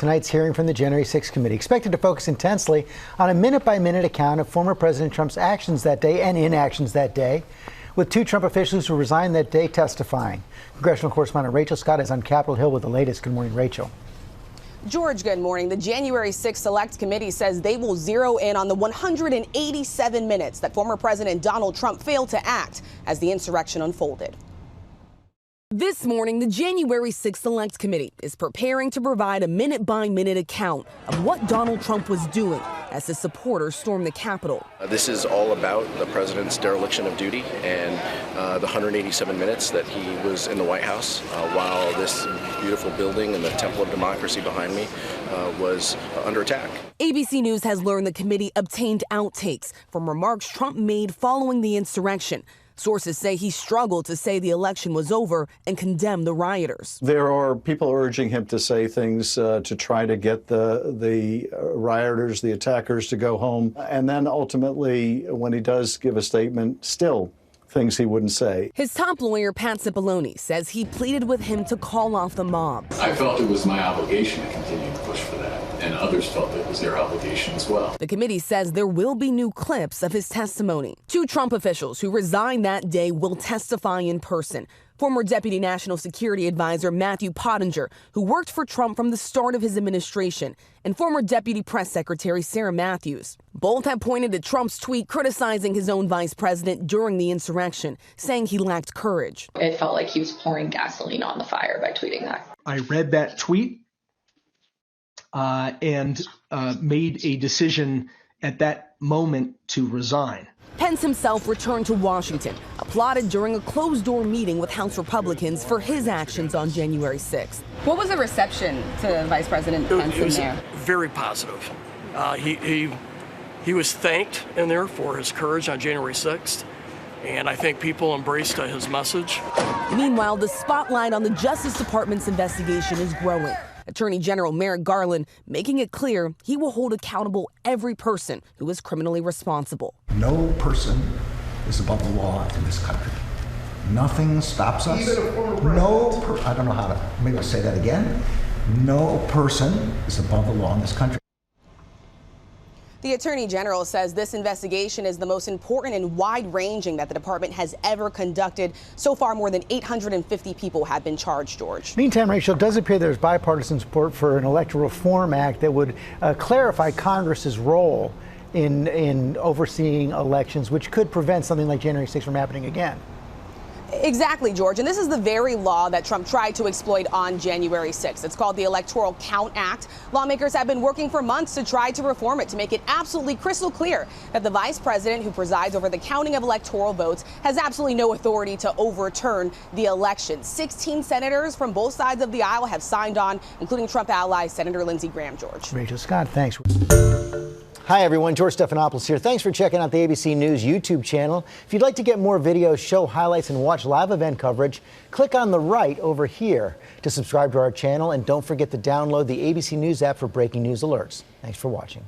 Tonight's hearing from the January 6th committee expected to focus intensely on a minute-by-minute account of former President Trump's actions that day and inactions that day, with two Trump officials who resigned that day testifying. Congressional correspondent Rachel Scott is on Capitol Hill with the latest. Good morning, Rachel. George, good morning. The January 6th Select Committee says they will zero in on the 187 minutes that former President Donald Trump failed to act as the insurrection unfolded. This morning, the January 6th Select Committee is preparing to provide a minute-by-minute account of what Donald Trump was doing as his supporters stormed the Capitol. This is all about the president's dereliction of duty and the 187 minutes that he was in the White House while this beautiful building and the Temple of Democracy behind me was under attack. ABC News has learned the committee obtained outtakes from remarks Trump made following the insurrection. Sources say he struggled to say the election was over and condemn the rioters. There are people urging him to say things to try to get the rioters, the attackers, to go home. And then ultimately, when he does give a statement, still things he wouldn't say. His top lawyer, Pat Cipollone, says he pleaded with him to call off the mob. I felt it was my obligation to continue to push for that, and others felt it was their obligation as well. The committee says there will be new clips of his testimony. Two Trump officials who resigned that day will testify in person. Former Deputy National Security Advisor Matthew Pottinger, who worked for Trump from the start of his administration, and former Deputy Press Secretary Sarah Matthews. Both have pointed to Trump's tweet criticizing his own vice president during the insurrection, saying he lacked courage. It felt like he was pouring gasoline on the fire by tweeting that. I read that tweet and made a decision at that moment to resign. Pence himself returned to Washington, applauded during a closed-door meeting with House Republicans for his actions on January 6th. What was the reception to Vice President Pence in there? Very positive. He was thanked in there for his courage on January 6th, and I think people embraced his message. Meanwhile, the spotlight on the Justice Department's investigation is growing. Attorney General Merrick Garland making it clear he will hold accountable every person who is criminally responsible. No person is above the law in this country. Nothing stops us. Even a former president. I don't know how to, maybe I'll say that again. No person is above the law in this country. The Attorney General says this investigation is the most important and wide-ranging that the department has ever conducted. So far, more than 850 people have been charged, George. Meantime, Rachel, it does appear there's bipartisan support for an Electoral Reform Act that would clarify Congress's role in overseeing elections, which could prevent something like January 6th from happening again. Exactly, George. And this is the very law that Trump tried to exploit on January 6th. It's called the Electoral Count Act. Lawmakers have been working for months to try to reform it to make it absolutely crystal clear that the vice president who presides over the counting of electoral votes has absolutely no authority to overturn the election. 16 senators from both sides of the aisle have signed on, including Trump ally Senator Lindsey Graham, George. Rachel Scott, thanks. Hi, everyone. George Stephanopoulos here. Thanks for checking out the ABC News YouTube channel. If you'd like to get more videos, show highlights, and watch live event coverage, click on the right over here to subscribe to our channel. And don't forget to download the ABC News app for breaking news alerts. Thanks for watching.